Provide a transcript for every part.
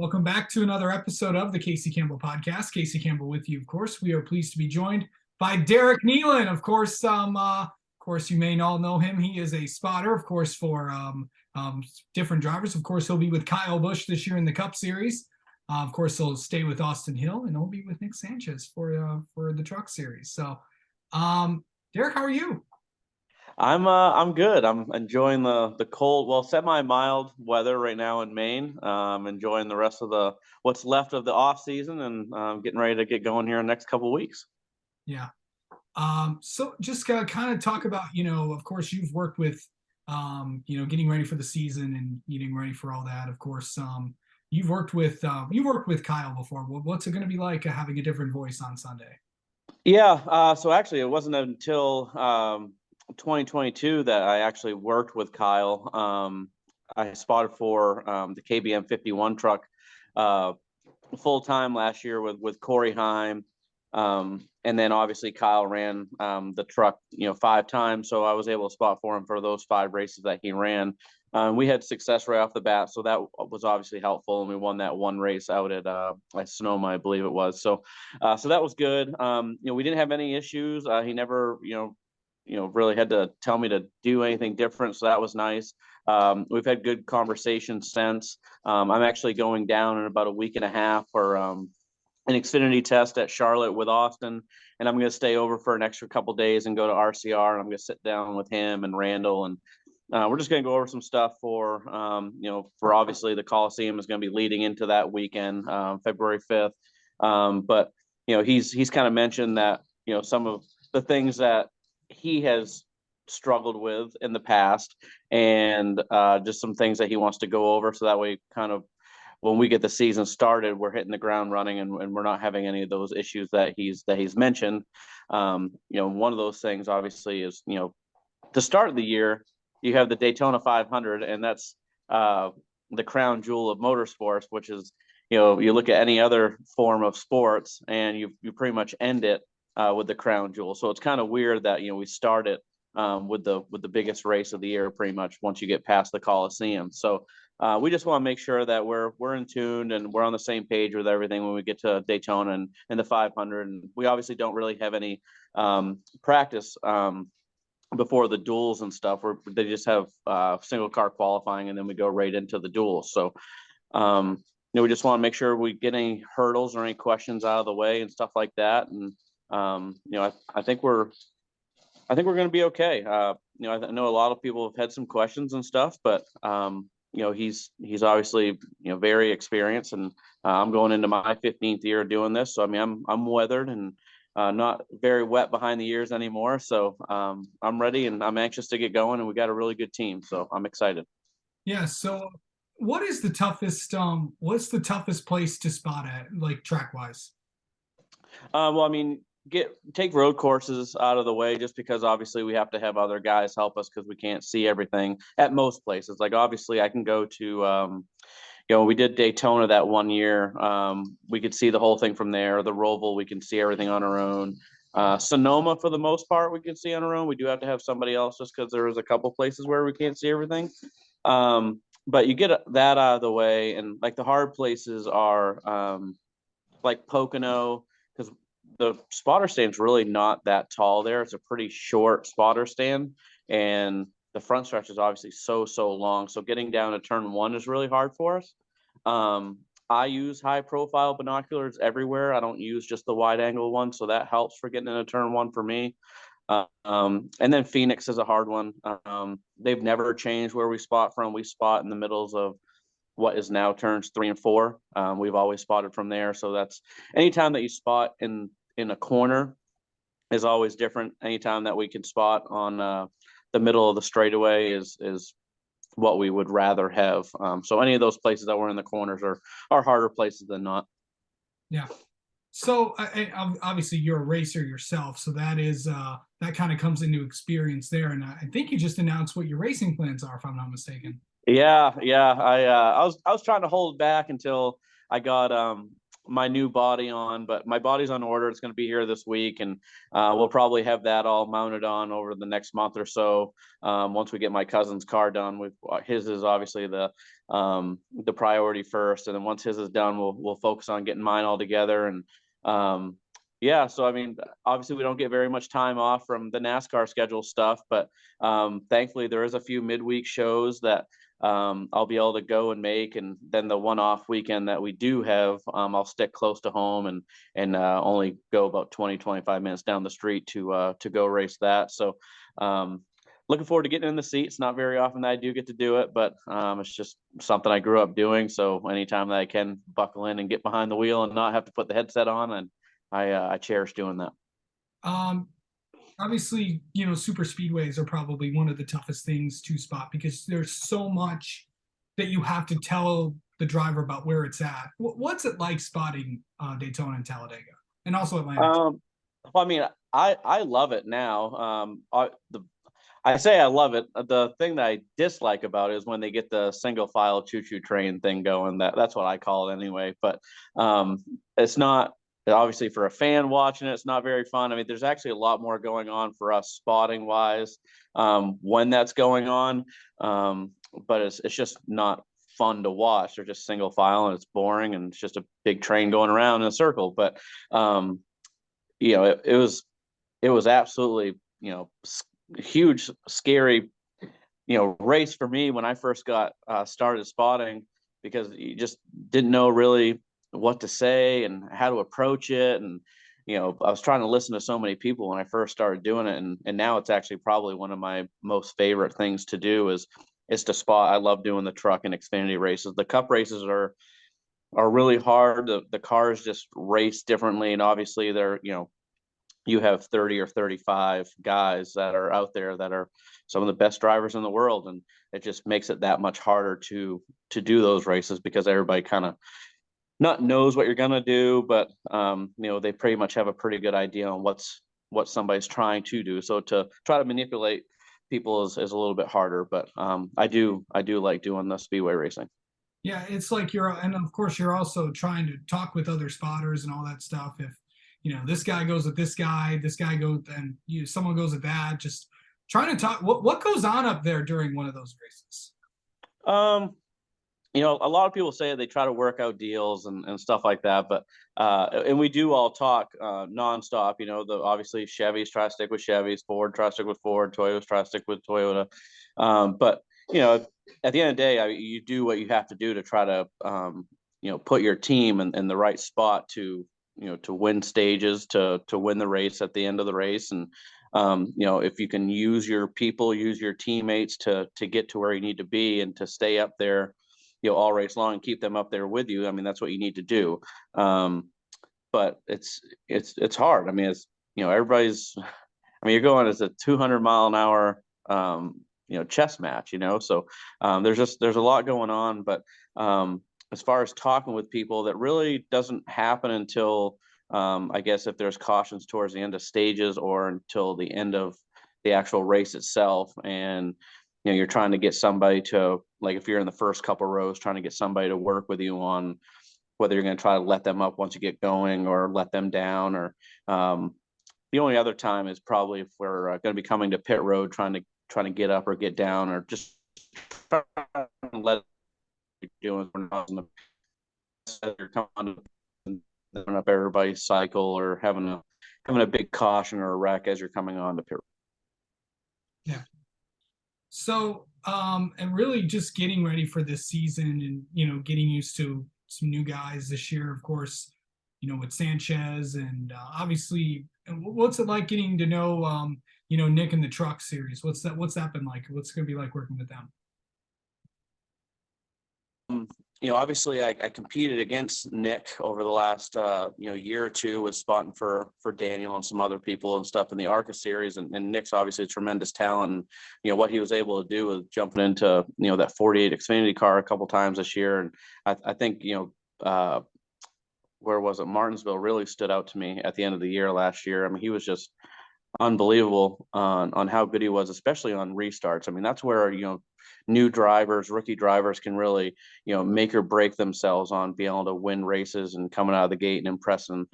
Welcome back to another episode of the Casey Campbell Podcast. Casey Campbell with you, of course. We are pleased to be joined by Derek Kneeland. Of course, you may all know him. He is a spotter, of course, for different drivers. Of course, he'll be with Kyle Busch this year in the Cup Series. Of course, he'll stay with Austin Hill, and he'll be with Nick Sanchez for the Truck Series. So, Derek, how are you? I'm good. I'm enjoying the cold, well, semi-mild weather right now in Maine. Enjoying the rest of what's left of the off season, and getting ready to get going here in the next couple of weeks. Yeah. So just kind of talk about, of course, you've worked with, getting ready for the season and getting ready for all that. Of course, you've worked with Kyle before. What's it going to be like having a different voice on Sunday? Yeah. So actually, it wasn't until 2022 that I actually worked with Kyle. I spotted for the KBM 51 truck full time last year with Corey Heim. And then obviously Kyle ran the truck, 5 times. So I was able to spot for him for those 5 races that he ran. We had success right off the bat, so that was obviously helpful. And we won that one race out at Sonoma, I believe it was. So that was good. We didn't have any issues. He never, really had to tell me to do anything different. So that was nice. We've had good conversations since. I'm actually going down in about a week and a half for an Xfinity test at Charlotte with Austin, and I'm going to stay over for an extra couple days and go to RCR, and I'm going to sit down with him and Randall, and we're just going to go over some stuff for obviously the Coliseum is going to be leading into that weekend, February 5th. But he's kind of mentioned that some of the things that he has struggled with in the past, and just some things that he wants to go over, so that way kind of when we get the season started, we're hitting the ground running, and we're not having any of those issues that he's mentioned. One of those things obviously is, to start the year, you have the Daytona 500, and that's the crown jewel of motorsports, which is, you look at any other form of sports and you pretty much end it with the crown jewel. So it's kind of weird that, we start it with the biggest race of the year pretty much once you get past the Coliseum. So we just want to make sure that we're in tune and we're on the same page with everything when we get to Daytona and the 500. And we obviously don't really have any practice before the duels and stuff, where they just have single car qualifying, and then we go right into the duels. So we just want to make sure we get any hurdles or any questions out of the way and stuff like that. And I think we're going to be okay. I know a lot of people have had some questions and stuff, but he's obviously very experienced, and I'm going into my 15th year doing this. So I mean, I'm weathered and not very wet behind the ears anymore. So I'm ready, and I'm anxious to get going, and we got a really good team. So I'm excited. Yeah. So what's the toughest place to spot at, like track wise? Well, I mean, take road courses out of the way, just because obviously we have to have other guys help us because we can't see everything at most places. Like obviously I can go to we did Daytona that one year. We could see the whole thing from there. The Roval, we can see everything on our own. Sonoma, for the most part, we can see on our own. We do have to have somebody else just because there is a couple places where we can't see everything. But you get that out of the way, and like the hard places are like Pocono, because the spotter stand's really not that tall there. It's a pretty short spotter stand, and the front stretch is obviously so long. So getting down to turn 1 is really hard for us. I use high profile binoculars everywhere. I don't use just the wide angle one. So that helps for getting into turn 1 for me. And then Phoenix is a hard one. They've never changed where we spot from. We spot in the middles of what is now turns 3 and 4. We've always spotted from there. So that's anytime that you spot in a corner is always different. Anytime that we can spot on the middle of the straightaway is what we would rather have. So any of those places that were in the corners are harder places than not. Yeah. So obviously you're a racer yourself, so that is that kind of comes into experience there. And I think you just announced what your racing plans are, if I'm not mistaken. Yeah. I was trying to hold back until I got my new body on, but my body's on order. It's going to be here this week, and we'll probably have that all mounted on over the next month or so. Once we get my cousin's car done, his is obviously the priority first, and then once his is done, we'll focus on getting mine all together. And yeah, so I mean, obviously we don't get very much time off from the NASCAR schedule stuff, but thankfully there is a few midweek shows that I'll be able to go and make, and then the one-off weekend that we do have, I'll stick close to home and only go about 20-25 minutes down the street to go race that. So looking forward to getting in the seat. It's not very often that I do get to do it, but it's just something I grew up doing. So anytime that I can buckle in and get behind the wheel and not have to put the headset on, and I cherish doing that. Obviously, super speedways are probably one of the toughest things to spot because there's so much that you have to tell the driver about where it's at. What's it like spotting Daytona and Talladega, and also Atlanta? Well, I mean, I love it now. I say I love it. The thing that I dislike about it is when they get the single file choo-choo train thing going. That's what I call it anyway. But it's not. Obviously, for a fan watching it, it's not very fun. I mean, there's actually a lot more going on for us spotting wise when that's going on, but it's just not fun to watch. They're just single file and it's boring, and it's just a big train going around in a circle. But it was absolutely huge, scary race for me when I first got started spotting, because you just didn't know really what to say and how to approach it. And I was trying to listen to so many people when I first started doing it, and now it's actually probably one of my most favorite things to do is to spot. I love doing the truck and Xfinity races. The Cup races are really hard. The cars just race differently, and obviously they're you have 30 or 35 guys that are out there that are some of the best drivers in the world, and it just makes it that much harder to do those races because everybody kind of not knows what you're gonna do, but they pretty much have a pretty good idea on what somebody's trying to do. So to try to manipulate people is a little bit harder, but I do like doing the speedway racing. Yeah, it's like and of course you're also trying to talk with other spotters and all that stuff. If this guy goes with this guy goes, and someone goes with that, just trying to talk. What goes on up there during one of those races? A lot of people say they try to work out deals and stuff like that, but and we do all talk nonstop. Obviously Chevys try to stick with Chevys, Ford try to stick with Ford, Toyotas try to stick with Toyota. But at the end of the day, you do what you have to do to try to put your team in the right spot to win stages, to win the race at the end of the race. And if you can use your people, use your teammates to get to where you need to be and to stay up there all race long and keep them up there with you, I mean, that's what you need to do. But it's hard. I mean, it's everybody's, I mean, you're going as a 200-mile-an-hour chess match, so there's a lot going on. But as far as talking with people, that really doesn't happen until I guess if there's cautions towards the end of stages or until the end of the actual race itself. And you're trying to get somebody to, like, if you're in the first couple rows, trying to get somebody to work with you on whether you're going to try to let them up once you get going or let them down. Or the only other time is probably if we're going to be coming to pit road, trying to get up or get down, or just trying to let it doing you're coming up everybody's cycle, or having a big caution or a wreck as you're coming on to pit. Yeah. So, and really just getting ready for this season and, getting used to some new guys this year, of course, with Sanchez and obviously, what's it like getting to know, Nick in the truck series? What's that been like? What's it going to be like working with them? Obviously I competed against Nick over the last, year or two, with spotting for Daniel and some other people and stuff in the ARCA series. And Nick's obviously a tremendous talent. And, what he was able to do with jumping into, that 48 Xfinity car a couple times this year. And I think, where was it? Martinsville really stood out to me at the end of the year last year. I mean, he was just unbelievable on how good he was, especially on restarts. I mean, that's where, new drivers, rookie drivers can really, make or break themselves on being able to win races and coming out of the gate and impressing,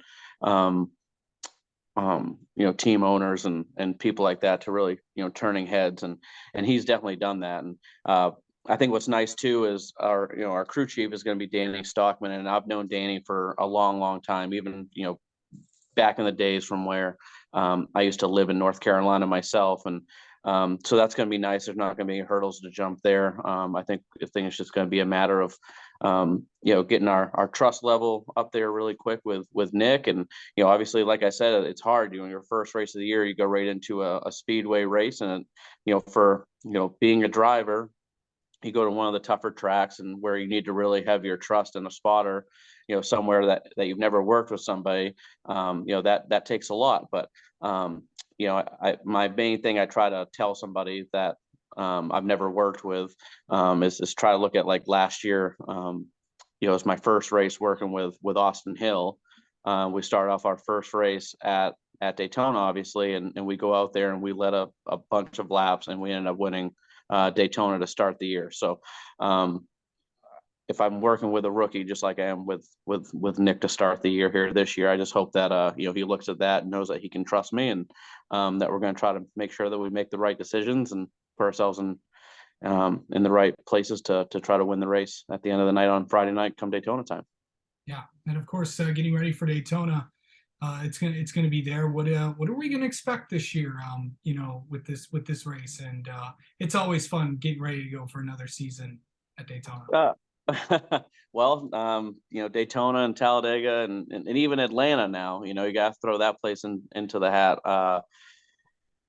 team owners and people like that to really, turning heads. And he's definitely done that. And I think what's nice too is our crew chief is going to be Danny Stockman. And I've known Danny for a long, long time, even, back in the days from where I used to live in North Carolina myself. And so that's going to be nice. There's not going to be any hurdles to jump there. I think it's just going to be a matter of, getting our trust level up there really quick with Nick. And, obviously, like I said, it's hard. Your first race of the year, you go right into a speedway race. And, for, being a driver, you go to one of the tougher tracks and where you need to really have your trust in a spotter, somewhere that you've never worked with somebody, that takes a lot. But, my main thing I try to tell somebody that I've never worked with is try to look at like last year, it's my first race working with Austin Hill. We started off our first race at Daytona, obviously, and we go out there and we led a bunch of laps and we ended up winning Daytona to start the year. So if I'm working with a rookie, just like I am with Nick to start the year here this year, I just hope that he looks at that and knows that he can trust me, and that we're going to try to make sure that we make the right decisions and put ourselves in the right places to try to win the race at the end of the night on Friday night come Daytona time. Yeah, and of course, getting ready for Daytona, it's gonna be there. What are we gonna expect this year? With this race, and it's always fun getting ready to go for another season at Daytona. Well, Daytona and Talladega and even Atlanta now, you got to throw that place into the hat.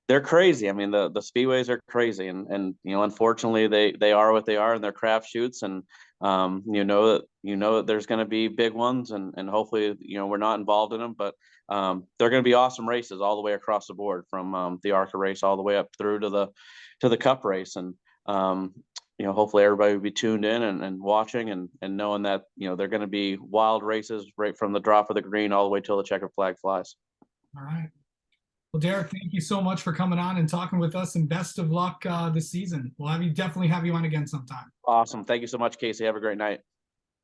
They're crazy. I mean, the speedways are crazy, and unfortunately they are what they are, and they're crapshoots. And that there's going to be big ones, and hopefully we're not involved in them, but they're going to be awesome races all the way across the board, from the ARCA race all the way up through to the Cup race. And hopefully everybody will be tuned in and watching and knowing that they're going to be wild races right from the drop of the green all the way till the checkered flag flies. All right. Well, Derek, thank you so much for coming on and talking with us, and best of luck this season. We'll definitely have you on again sometime. Awesome. Thank you so much, Casey. Have a great night.